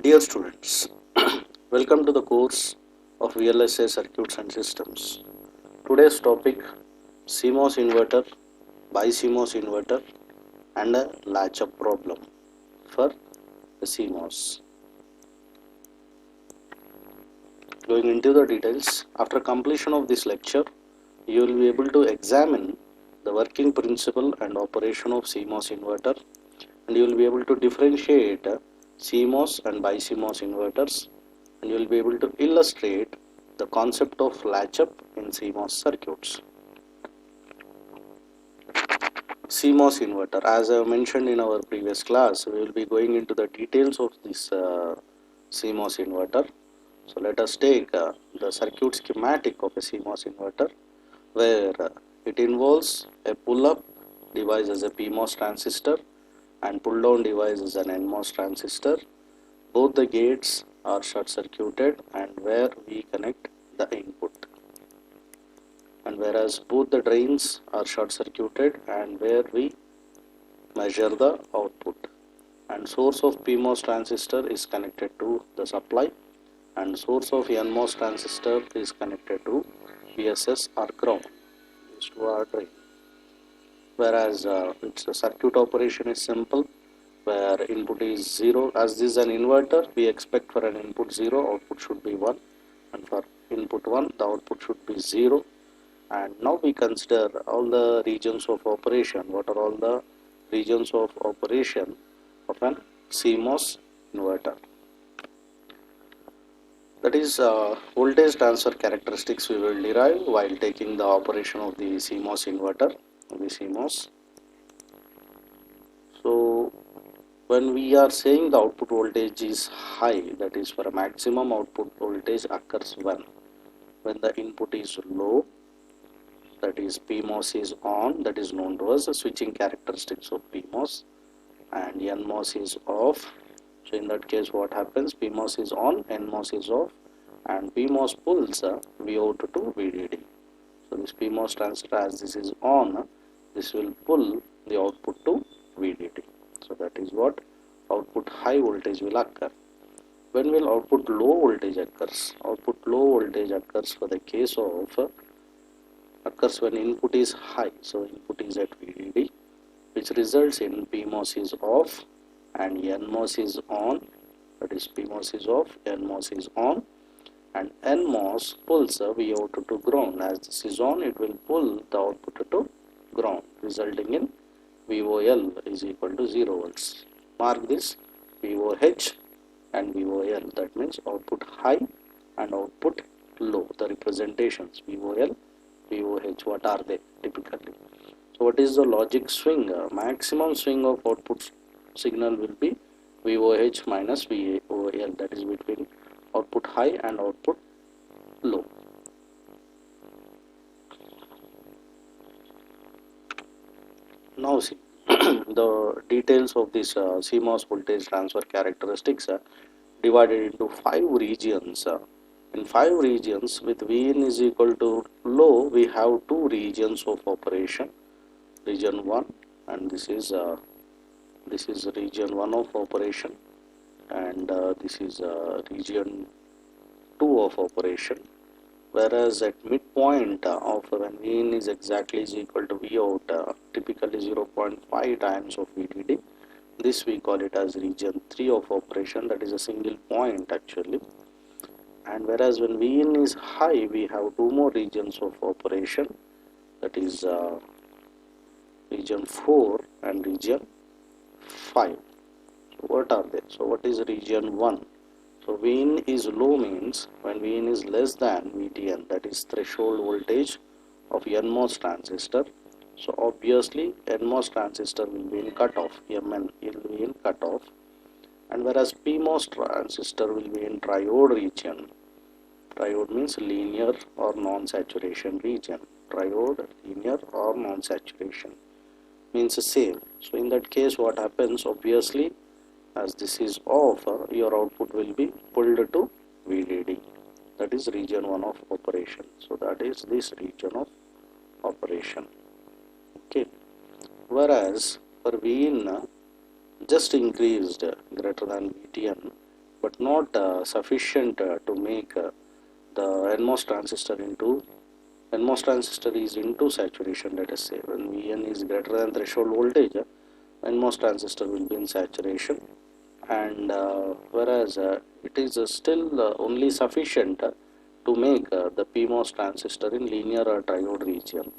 Dear students, welcome to the course of VLSI Circuits and Systems. Today's topic CMOS inverter, BiCMOS inverter and a latch-up problem for the CMOS. Going into the details, after completion of this lecture, you will be able to examine the working principle and operation of CMOS inverter, and you will be able to differentiate CMOS and BiCMOS inverters, and you will be able to illustrate the concept of latch-up in CMOS circuits. CMOS inverter, as I mentioned in our previous class, we will be going into the details of this CMOS inverter. So let us take the circuit schematic of a CMOS inverter, where it involves a pull-up device as a PMOS transistor and pull-down device as an NMOS transistor. Both the gates are short circuited and where we connect the input, and whereas both the drains are short circuited and where we measure the output, and source of PMOS transistor is connected to the supply and source of NMOS transistor is connected to VSS or ground. These two are drain. Whereas its circuit operation is simple, where input is 0. As this is an inverter, we expect for an input 0, output should be 1, and for input 1, the output should be 0. And now we consider all the regions of operation. What are all the regions of operation of an CMOS inverter? That is voltage transfer characteristics we will derive while taking the operation of the CMOS inverter, the CMOS. So when we are saying the output voltage is high, that is for a maximum output voltage occurs when the input is low, that is PMOS is on, that is known to as the switching characteristics of PMOS, and NMOS is off. So in that case what happens, PMOS is on, NMOS is off, and PMOS pulls Vout to VDD. So this PMOS transistor, as this is on, this will pull the output to VDD. So that is what output high voltage will occur. When will output low voltage occurs? Output low voltage occurs for the case of occurs when input is high. So input is at VDD, which results in PMOS is off and NMOS is on. That is PMOS is off, NMOS is on, and NMOS pulls Vout to ground. As this is on, it will pull the output to ground, resulting in VOL is equal to 0 volts. Mark this, VOH and VOL, that means output high and output low. The representations VOL, VOH, what are they typically? So what is the logic swing? Maximum swing of output signal will be VOH minus VOL, that is between output high and output low. Now see the details of this CMOS voltage transfer characteristics divided into 5 regions. In 5 regions, with Vin is equal to low, we have 2 regions of operation. Region 1, and this is region 1 of operation, and this is region 2 of operation. Whereas at midpoint of when Vin is exactly is equal to Vout, typically 0.5 times of VDD, this we call it as region 3 of operation, that is a single point actually. And whereas when Vin is high, we have 2 more regions of operation, that is region 4 and region 5. So what are they? So what is region 1? So Vin is low means when Vin is less than VTN, that is threshold voltage of NMOS transistor. So obviously NMOS transistor will be in cutoff, MN will be in cutoff, and whereas PMOS transistor will be in triode region. Triode means linear or non-saturation region. Triode, linear or non-saturation means the same. So in that case what happens, obviously as this is off, your output will be pulled to VDD, that is region 1 of operation. So that is this region of operation. Okay. Whereas for Vin just increased greater than VTN, but not sufficient to make the NMOS transistor is into saturation. Let us say when Vn is greater than threshold voltage, NMOS transistor will be in saturation, and whereas it is still only sufficient to make the PMOS transistor in linear or triode region.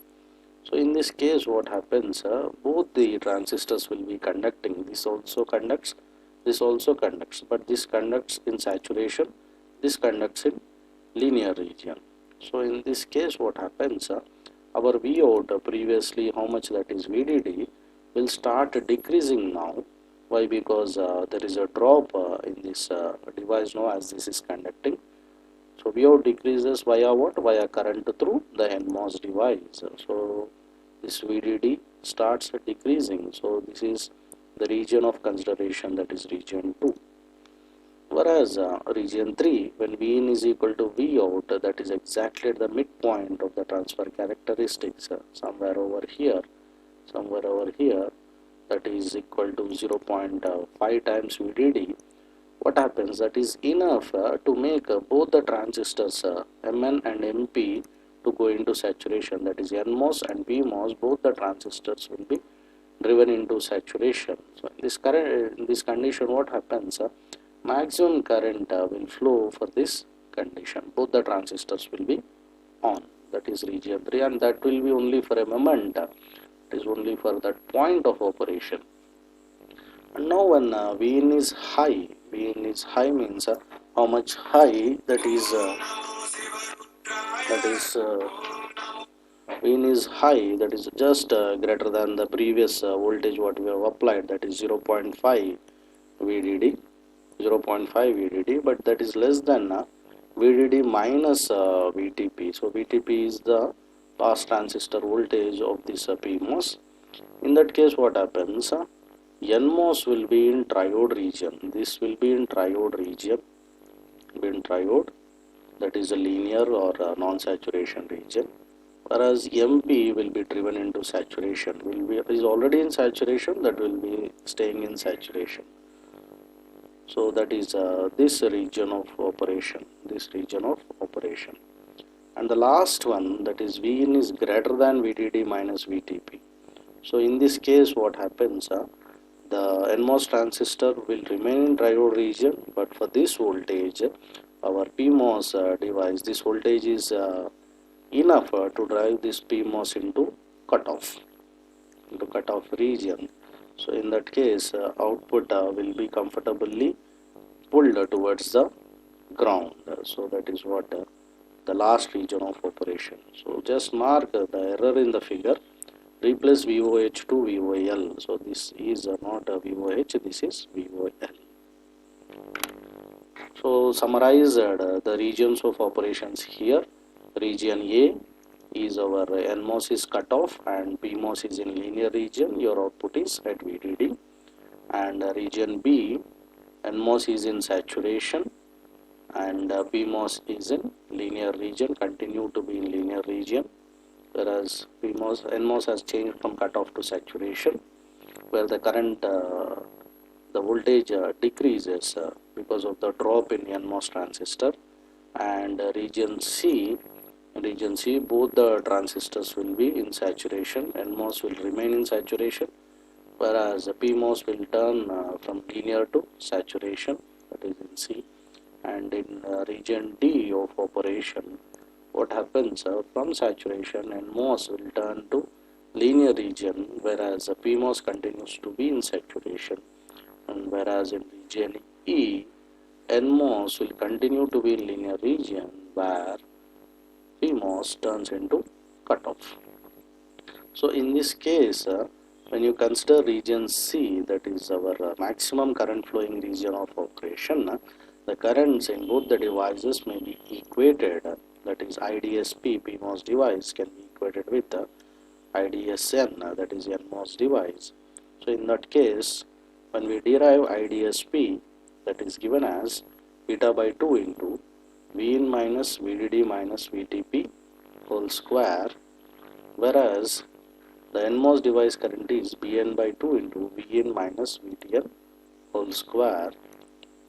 So in this case what happens, both the transistors will be conducting. This also conducts, this also conducts, but this conducts in saturation, this conducts in linear region. So in this case what happens, our V out previously how much, that is VDD, will start decreasing now. Why? Because there is a drop in this device now as this is conducting. So V out decreases via what? Via current through the NMOS device. So this VDD starts decreasing. So this is the region of consideration, that is region 2. Whereas region 3, when V in is equal to V out, that is exactly at the midpoint of the transfer characteristics, somewhere over here, that is equal to 0.5 times VDD. What happens, that is enough to make both the transistors Mn and Mp to go into saturation, that is NMOS and PMOS, both the transistors will be driven into saturation. So in this condition what happens, maximum current will flow for this condition, both the transistors will be on, that is region 3, and that will be only for a moment, it is only for that point of operation. And now when Vn is high, Vn is high means how much high, that is Vn is high, that is just greater than the previous voltage what we have applied, that is 0.5 VDD, 0.5 VDD, but that is less than VDD minus VTP. So VTP is the pass transistor voltage of this PMOS. In that case what happens, NMOS will be in triode region. This will be in triode region, that is a linear or non-saturation region. Whereas MP will be driven into saturation. Is already in saturation, that will be staying in saturation. So that is this region of operation. And the last one, that is Vin is greater than VDD minus VTP. So in this case what happens, the NMOS transistor will remain in triode region, but for this voltage, our PMOS device, this voltage is enough to drive this PMOS into cutoff region. So in that case, output will be comfortably pulled towards the ground. So that is what the last region of operation. So just mark the error in the figure. Replace VOH to VOL. So this is not a VOH, this is VOL. So summarized the regions of operations here. Region A is our NMOS is cut off and PMOS is in linear region. Your output is at VDD. And region B, NMOS is in saturation and PMOS is in linear region, continue to be in linear region. Whereas NMOS has changed from cutoff to saturation, where the current, the voltage decreases because of the drop in NMOS transistor. And region C, both the transistors will be in saturation. NMOS will remain in saturation, whereas PMOS will turn from linear to saturation, that is in C. And in region D of operation, what happens, from saturation NMOS will turn to linear region, whereas PMOS continues to be in saturation. And whereas in region E, NMOS will continue to be in linear region, where PMOS turns into cutoff. So in this case, when you consider region C, that is our maximum current flowing region of operation, the currents in both the devices may be equated, that is IDSP PMOS device can be equated with IDSN, that is NMOS device. So in that case, when we derive IDSP, that is given as beta by 2 into Vin minus VDD minus VTP whole square, whereas the NMOS device current is Bn by 2 into Vn minus Vtn whole square.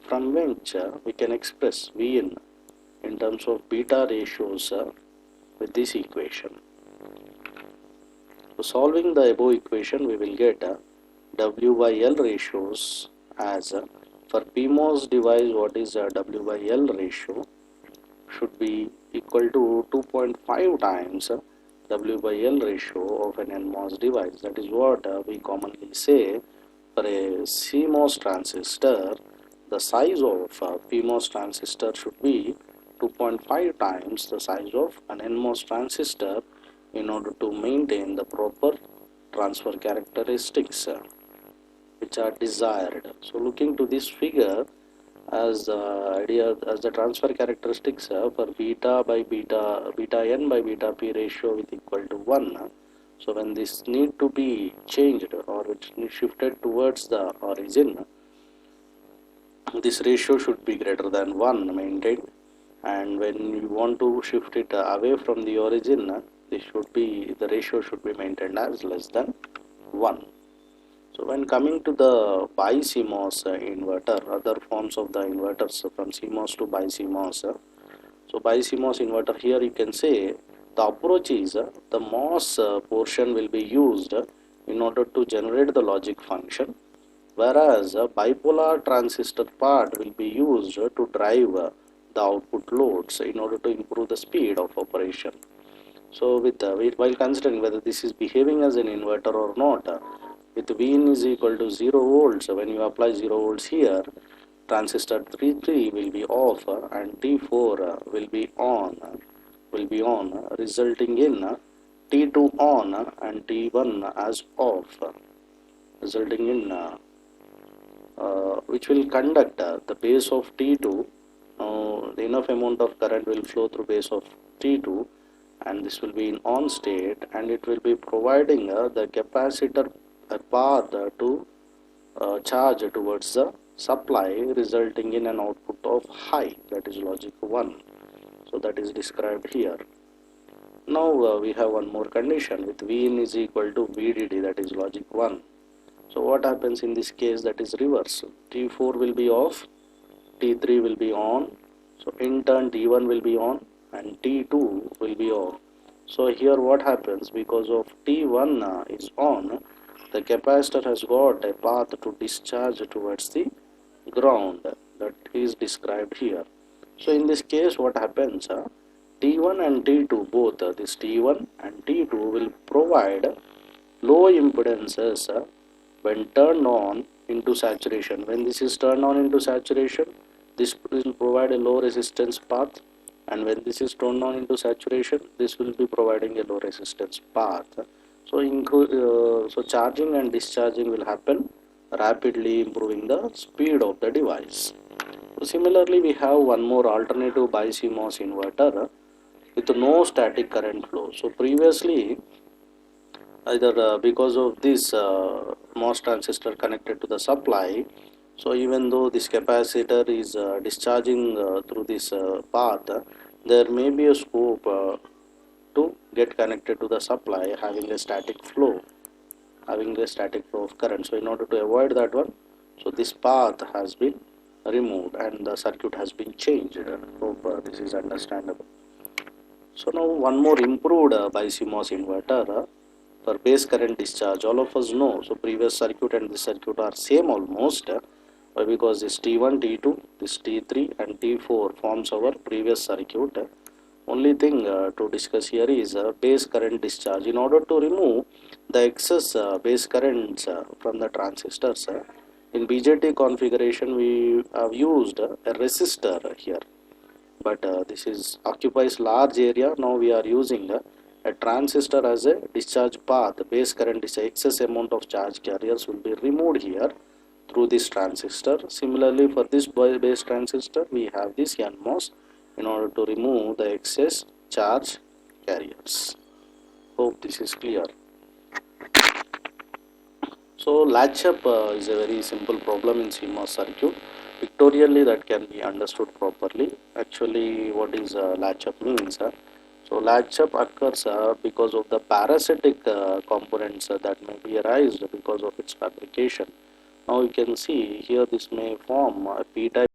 from which we can express Vn in terms of beta ratios with this equation. So solving the above equation, we will get W by L ratios as for PMOS device, what is W by L ratio should be equal to 2.5 times W by L ratio of an NMOS device. That is what we commonly say for a CMOS transistor. The size of PMOS transistor should be 2.5 times the size of an NMOS transistor in order to maintain the proper transfer characteristics which are desired. So looking to this figure as the transfer characteristics for beta n by beta p ratio with equal to 1. So when this need to be changed or it is shifted towards the origin, this ratio should be greater than 1 maintained, and when you want to shift it away from the origin, the ratio should be maintained as less than 1. So when coming to the BiCMOS inverter, other forms of the inverters from CMOS to BiCMOS. So BiCMOS inverter, here you can say the approach is the MOS portion will be used in order to generate the logic function, whereas a bipolar transistor part will be used to drive the output loads in order to improve the speed of operation. So while considering whether this is behaving as an inverter or not, with Vin is equal to 0 volts, when you apply 0 volts here, transistor T3 will be off and T4 will be on, resulting in T2 on and T1 as off, resulting in which will conduct the base of T2. Enough amount of current will flow through base of T2, and this will be in on state, and it will be providing the capacitor a path to charge towards the supply, resulting in an output of high, that is logic 1. So that is described here. Now we have one more condition with Vin is equal to VDD, that is logic 1. So what happens in this case? That is reverse. T4 will be off, T3 will be on, so in turn T1 will be on and T2 will be off. So here what happens, because of T1 is on, the capacitor has got a path to discharge towards the ground, that is described here. So in this case what happens, T1 and T2 both, this T1 and T2 will provide low impedances when turned on into saturation. When this is turned on into saturation, this will provide a low resistance path, and when this is turned on into saturation, this will be providing a low resistance path. So charging and discharging will happen rapidly, improving the speed of the device. So similarly, we have one more alternative BiCMOS inverter with no static current flow. So previously, either because of this MOS transistor connected to the supply, so even though this capacitor is discharging through this path, there may be a scope to get connected to the supply having a static flow of current. So in order to avoid that one, so this path has been removed and the circuit has been changed. Hope this is understandable. So now one more improved BiCMOS inverter for base current discharge. All of us know, so previous circuit and this circuit are same almost, because this T1, T2, this T3 and T4 forms our previous circuit. Only thing to discuss here is base current discharge. In order to remove the excess base currents from the transistors, in BJT configuration we have used a resistor here, but this is occupies large area. Now we are using a transistor as a discharge path. Base current is excess amount of charge carriers will be removed here through this transistor. Similarly, for this base transistor, we have this NMOS in order to remove the excess charge carriers. Hope this is clear. So latch-up is a very simple problem in CMOS circuit. Pictorially that can be understood properly. Actually, what is latch-up means? So latch-up occurs because of the parasitic components that may be arised because of its fabrication. Now you can see here this may form a p-type